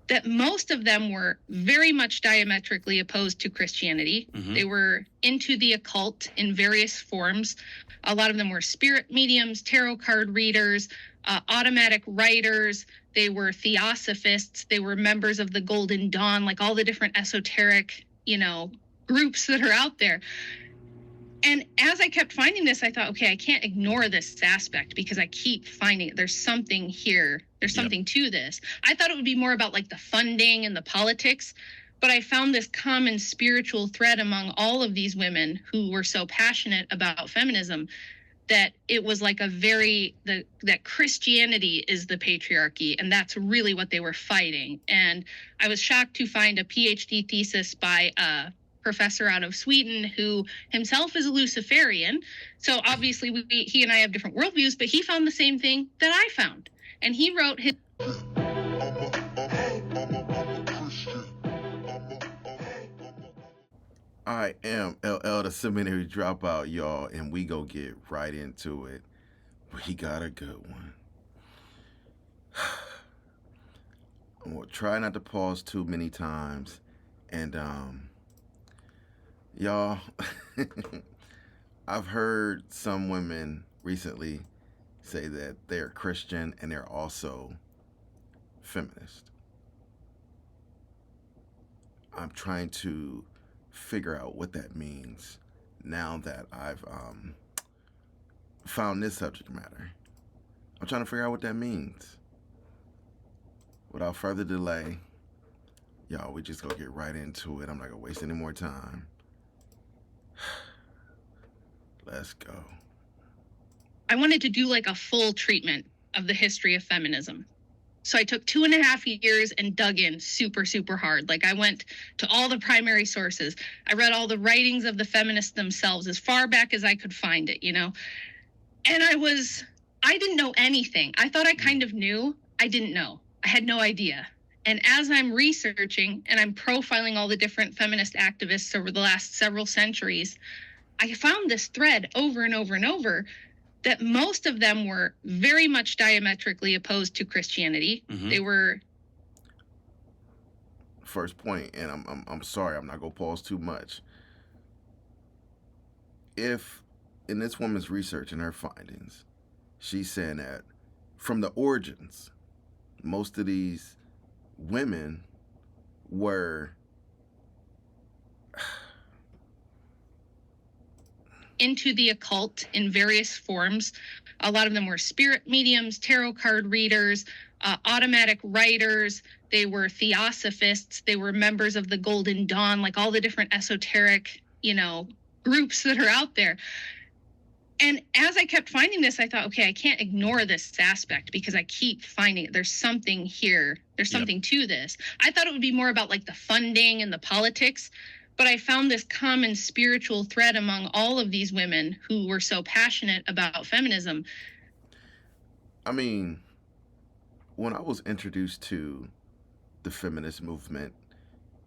that most of them were very much diametrically opposed to Christianity. Mm-hmm. They were into the occult in various forms. A lot of them were spirit mediums, tarot card readers, automatic writers. They were theosophists. They were members of the Golden Dawn, like all the different esoteric, groups that are out there. And as I kept finding this, I thought, okay, I can't ignore this aspect because I keep finding it. There's something here. There's something to this. I thought it would be more about like the funding and the politics, but I found this common spiritual thread among all of these women who were so passionate about feminism that it was like that Christianity is the patriarchy, and that's really what they were fighting. And I was shocked to find a PhD thesis by a professor out of Sweden who himself is a Luciferian. So obviously he and I have different worldviews, but he found the same thing that I found. And he wrote his... I am LL, the seminary dropout, y'all, and we go get right into it. We got a good one. I'm gonna try not to pause too many times, and y'all, I've heard some women recently say that they're Christian and they're also feminist. I'm trying to figure out what that means now that I've found this subject matter. I'm trying to figure out what that means. Without further delay, y'all, we just gonna get right into it. I'm not gonna waste any more time. Let's go. I wanted to do like a full treatment of the history of feminism. So I took 2.5 years and dug in super, super hard. Like I went to all the primary sources. I read all the writings of the feminists themselves as far back as I could find it, And I didn't know anything. I thought I kind of knew. I didn't know. I had no idea. And as I'm researching and I'm profiling all the different feminist activists over the last several centuries, I found this thread over and over and over that most of them were very much diametrically opposed to Christianity. Mm-hmm. They were... First point, and I'm sorry, I'm not gonna pause too much. If in this woman's research and her findings, she's saying that from the origins, most of these women were into the occult in various forms. A lot of them were spirit mediums, tarot card readers, automatic writers. They were theosophists. They were members of the Golden Dawn, like all the different esoteric, groups that are out there. And as I kept finding this, I thought, okay, I can't ignore this aspect because I keep finding it. There's something here. There's something to this. I thought it would be more about like the funding and the politics, but I found this common spiritual thread among all of these women who were so passionate about feminism. I mean, when I was introduced to the feminist movement,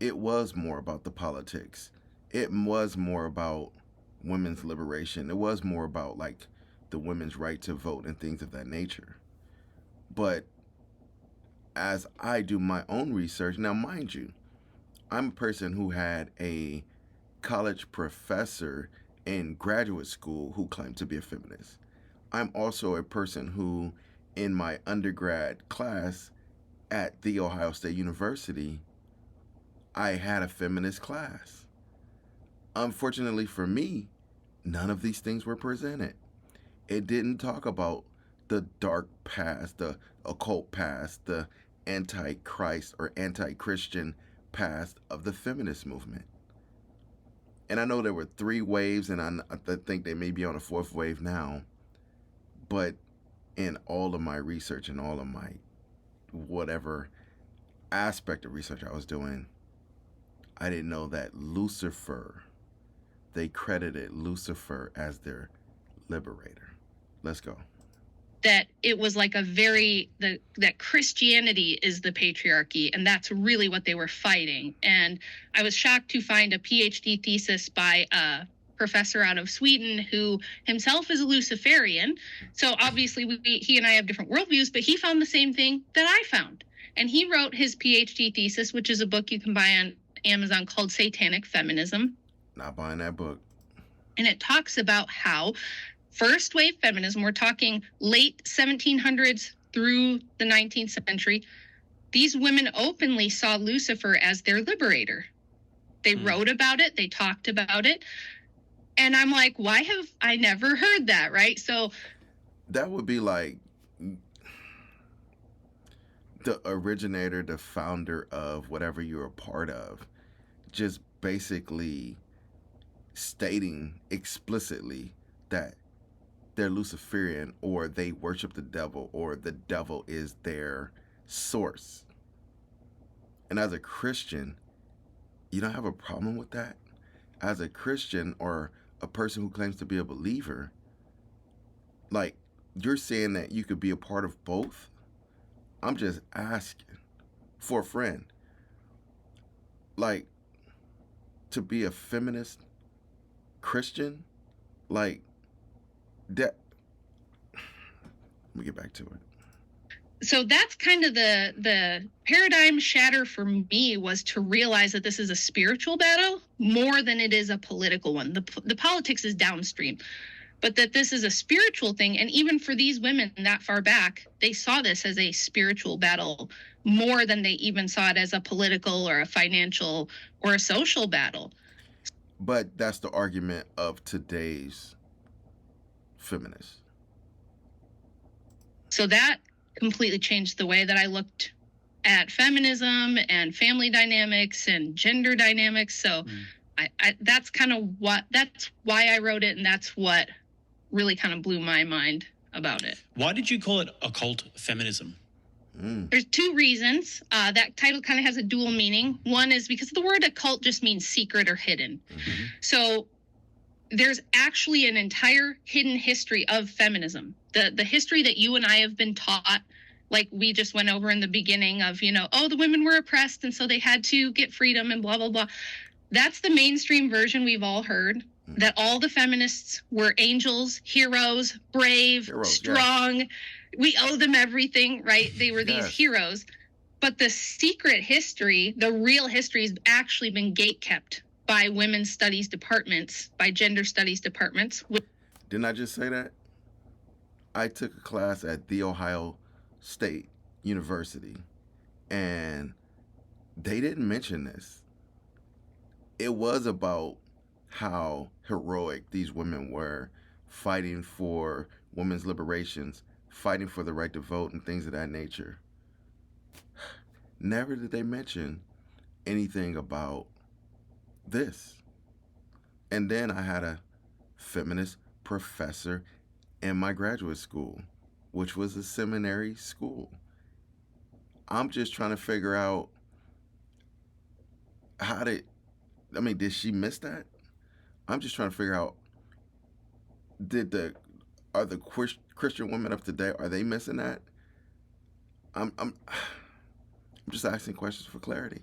it was more about the politics. It was more about women's liberation. It was more about like the women's right to vote and things of that nature. But as I do my own research, now mind you, I'm a person who had a college professor in graduate school who claimed to be a feminist. I'm also a person who, in my undergrad class at The Ohio State University, I had a feminist class. Unfortunately for me, none of these things were presented. It didn't talk about the dark past, the occult past, the anti-Christ or anti-Christian past of the feminist movement. And I know there were 3 waves, and I think they may be on a 4th wave now. But in all of my research and all of my whatever aspect of research I was doing, I didn't know that Lucifer, they credited Lucifer as their liberator. Let's go. That it was like that Christianity is the patriarchy, and that's really what they were fighting. And I was shocked to find a PhD thesis by a professor out of Sweden who himself is a Luciferian. So obviously he and I have different worldviews, but he found the same thing that I found. And he wrote his PhD thesis, which is a book you can buy on Amazon called Satanic Feminism. Not buying that book. And it talks about how first wave feminism, we're talking late 1700s through the 19th century, these women openly saw Lucifer as their liberator. They wrote about it, they talked about it. And I'm like, why have I never heard that, right? So that would be like the originator, the founder of whatever you're a part of, just basically stating explicitly that they're Luciferian, or they worship the devil, or the devil is their source. And as a Christian, you don't have a problem with that? As a Christian or a person who claims to be a believer, like, you're saying that you could be a part of both? I'm just asking for a friend. Like, to be a feminist Christian, like, that. Let me get back to it. So that's kind of the paradigm shatter for me, was to realize that this is a spiritual battle more than it is a political one. The politics is downstream, but that this is a spiritual thing. And even for these women that far back, they saw this as a spiritual battle more than they even saw it as a political or a financial or a social battle. But that's the argument of today's feminists. So that completely changed the way that I looked at feminism and family dynamics and gender dynamics. So that's kind of that's why I wrote it, and that's what really kind of blew my mind about it. Why did you call it occult feminism? There's two reasons. That title kind of has a dual meaning. One is because the word occult just means secret or hidden. So there's actually an entire hidden history of feminism. The history that you and I have been taught, like we just went over in the beginning of, the women were oppressed and so they had to get freedom and blah, blah, blah. That's the mainstream version we've all heard, that all the feminists were angels, heroes, brave, strong. Yeah. We owe them everything, right? They were these heroes. But the secret history, the real history, has actually been gatekept by women's studies departments, by gender studies departments. Didn't I just say that? I took a class at The Ohio State University, and they didn't mention this. It was about how heroic these women were, fighting for women's liberations, fighting for the right to vote and things of that nature. Never did they mention anything about this. And then I had a feminist professor in my graduate school, which was a seminary school. I'm just trying to figure out did she miss that? I'm just trying to figure out, are the Christian women of today, are they missing that? I'm just asking questions for clarity.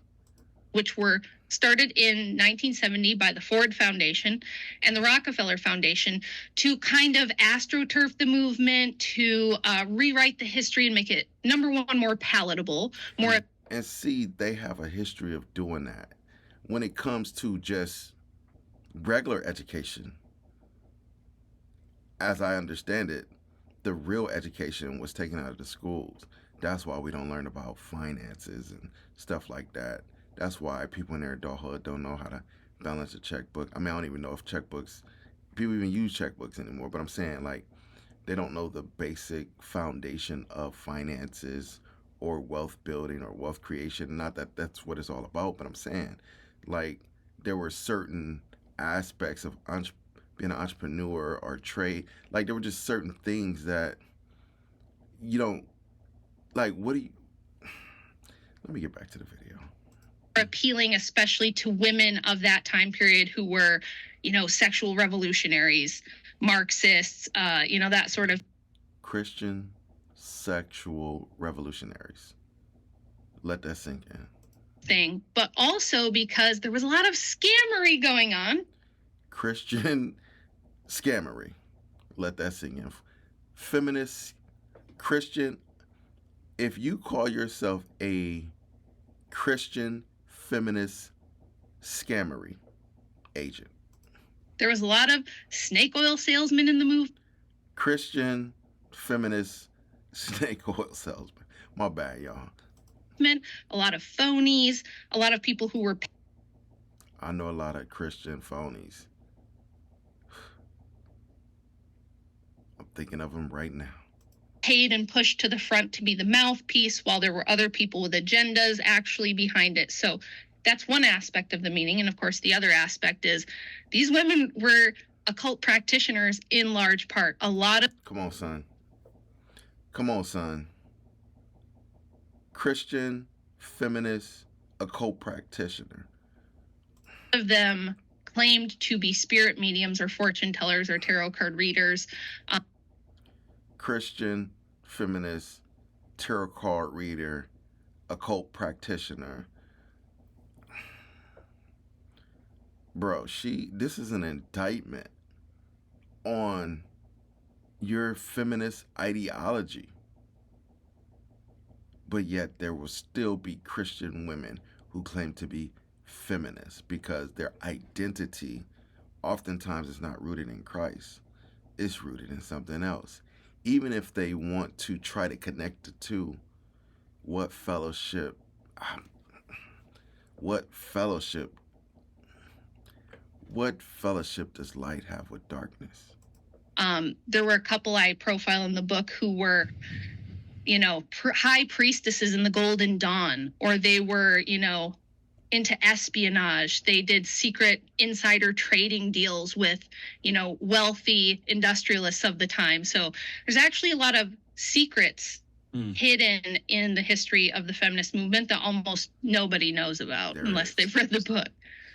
Which were started in 1970 by the Ford Foundation and the Rockefeller Foundation to kind of astroturf the movement, to rewrite the history and make it, number one, more palatable. And see, they have a history of doing that. When it comes to just regular education, as I understand it, the real education was taken out of the schools. That's why we don't learn about finances and stuff like that. That's why people in their adulthood don't know how to balance a checkbook. I don't even know if people even use checkbooks anymore, but I'm saying, like, they don't know the basic foundation of finances or wealth building or wealth creation. Not that that's what it's all about, but I'm saying, like, there were certain aspects of being an entrepreneur or trade. Like, there were just certain things that you don't, like, let me get back to the video. Appealing especially to women of that time period who were, sexual revolutionaries, Marxists, that sort of Christian sexual revolutionaries. Let that sink in. Thing, but also because there was a lot of scammery going on. Christian scammery. Let that sink in. Feminist, Christian, if you call yourself a Christian feminist scammery agent, There was a lot of snake oil salesmen in the movement. Christian feminist snake oil salesman. My bad, y'all. A lot of phonies, a lot of people who were. I know a lot of Christian phonies. I'm thinking of them right now. Paid and pushed to the front to be the mouthpiece, while there were other people with agendas actually behind it. So that's one aspect of the meaning. And of course, the other aspect is these women were occult practitioners in large part. A lot of. Come on, son. Come on, son. Christian feminist occult practitioner. Of them claimed to be spirit mediums or fortune tellers or tarot card readers. Christian feminist tarot card reader, occult practitioner. Bro, this is an indictment on your feminist ideology. But yet there will still be Christian women who claim to be feminists because their identity oftentimes is not rooted in Christ. It's rooted in something else. Even if they want to try to connect the two, what fellowship does light have with darkness? There were a couple I profile in the book who were, high priestesses in the Golden Dawn, or they were, into espionage. They did secret insider trading deals with, wealthy industrialists of the time. So there's actually a lot of secrets hidden in the history of the feminist movement that almost nobody knows about unless they've read the book.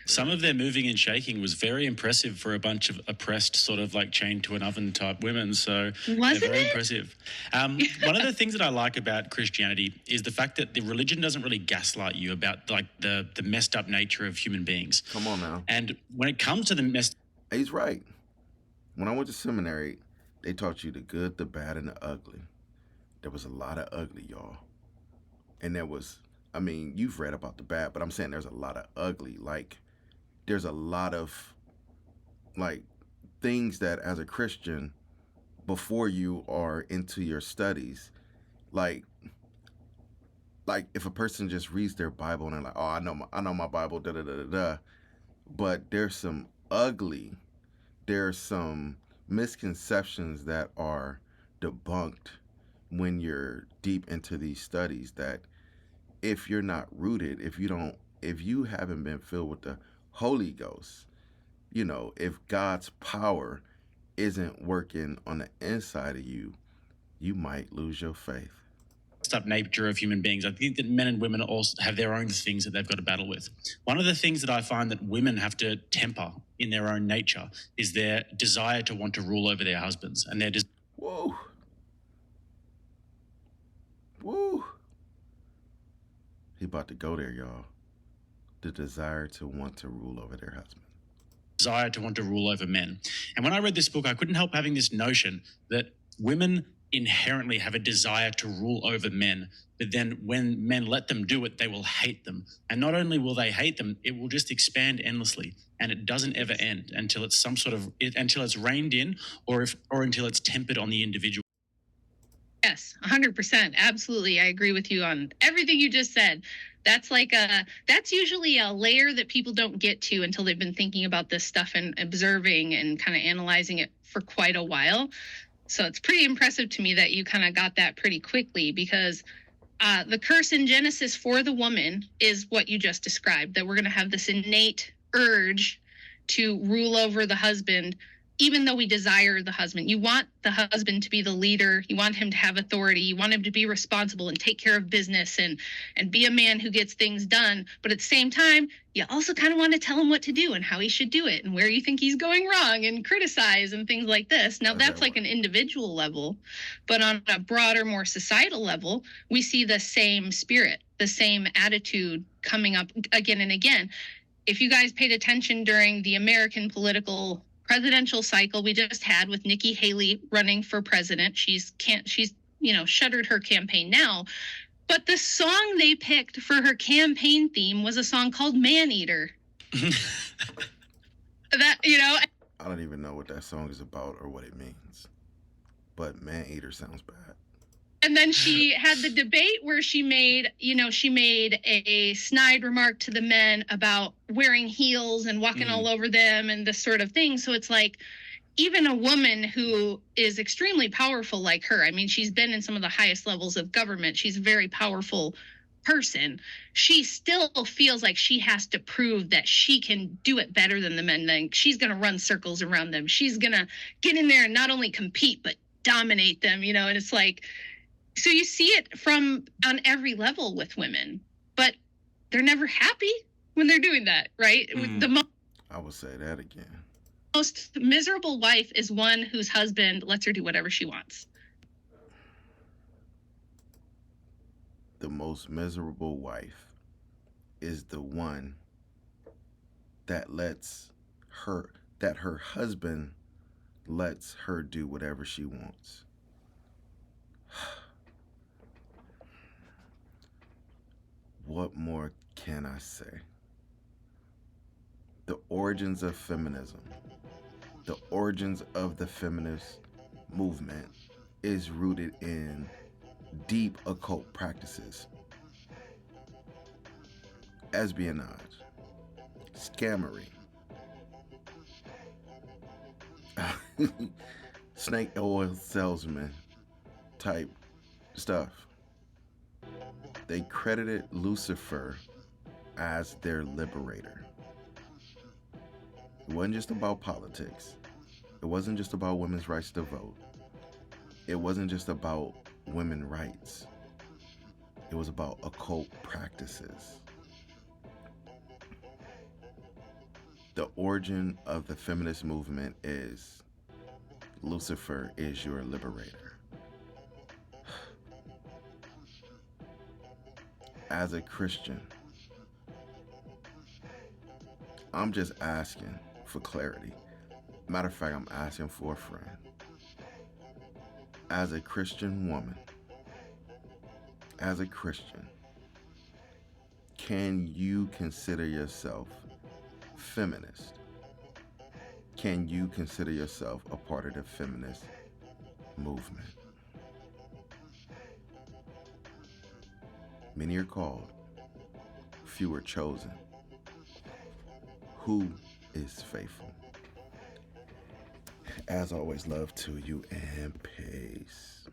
Some of their moving and shaking was very impressive for a bunch of oppressed, sort of like chained to an oven type women. So very impressive. One of the things that I like about Christianity is the fact that the religion doesn't really gaslight you about like the messed up nature of human beings. Come on now. And when it comes to the messed, he's right. When I went to seminary, they taught you the good, the bad, and the ugly. There was a lot of ugly, y'all. And you've read about the bad, but I'm saying there's a lot of ugly. Like, there's a lot of things that as a Christian, before you are into your studies, like if a person just reads their Bible and they're like, oh, I know my Bible, da da da da da, but there's some misconceptions that are debunked when you're deep into these studies, that if you're not rooted, if you haven't been filled with the Holy Ghost, if God's power isn't working on the inside of you, you might lose your faith. Up nature of human beings. I think that men and women also have their own things that they've got to battle with. One of the things that I find that women have to temper in their own nature is their desire to want to rule over their husbands and their Woo. He about to go there, y'all. The desire to want to rule over their husband. Desire to want to rule over men. And when I read this book, I couldn't help having this notion that women inherently have a desire to rule over men, but then when men let them do it, they will hate them. And not only will they hate them, it will just expand endlessly, and it doesn't ever end until it's until it's reined in, or until it's tempered on the individual. Yes, 100%. Absolutely. I agree with you on everything you just said. That's usually a layer that people don't get to until they've been thinking about this stuff and observing and kind of analyzing it for quite a while. So it's pretty impressive to me that you kind of got that pretty quickly, because the curse in Genesis for the woman is what you just described, that we're going to have this innate urge to rule over the husband, even though we desire the husband. You want the husband to be the leader. You want him to have authority. You want him to be responsible and take care of business and be a man who gets things done. But at the same time, you also kind of want to tell him what to do and how he should do it and where you think he's going wrong and criticize and things like this. Now, that's like an individual level. But on a broader, more societal level, we see the same spirit, the same attitude coming up again and again. If you guys paid attention during the American presidential cycle we just had with Nikki Haley running for president, she's shuttered her campaign now. But the song they picked for her campaign theme was a song called Man Eater. I don't even know what that song is about or what it means. But Man Eater sounds bad. And then she had the debate where she made a snide remark to the men about wearing heels and walking all over them and this sort of thing. So it's like, even a woman who is extremely powerful like her, I mean, she's been in some of the highest levels of government. She's a very powerful person. She still feels like she has to prove that she can do it better than the men. Like, she's going to run circles around them. She's going to get in there and not only compete, but dominate them, and it's like, so you see it on every level with women, but they're never happy when they're doing that, right? I would say that again. Most miserable wife is one whose husband lets her do whatever she wants. The most miserable wife is the one that her husband lets her do whatever she wants. What more can I say? The origins of feminism, the origins of the feminist movement is rooted in deep occult practices, espionage, scammery, snake oil salesman type stuff. They credited Lucifer as their liberator. It wasn't just about politics. It wasn't just about women's rights to vote. It wasn't just about women's rights. It was about occult practices. The origin of the feminist movement is Lucifer is your liberator. As a Christian, I'm just asking for clarity. Matter of fact, I'm asking for a friend. As a Christian woman, as a Christian, can you consider yourself feminist? Can you consider yourself a part of the feminist movement? Many are called, few are chosen. Who is faithful? As always, love to you and peace.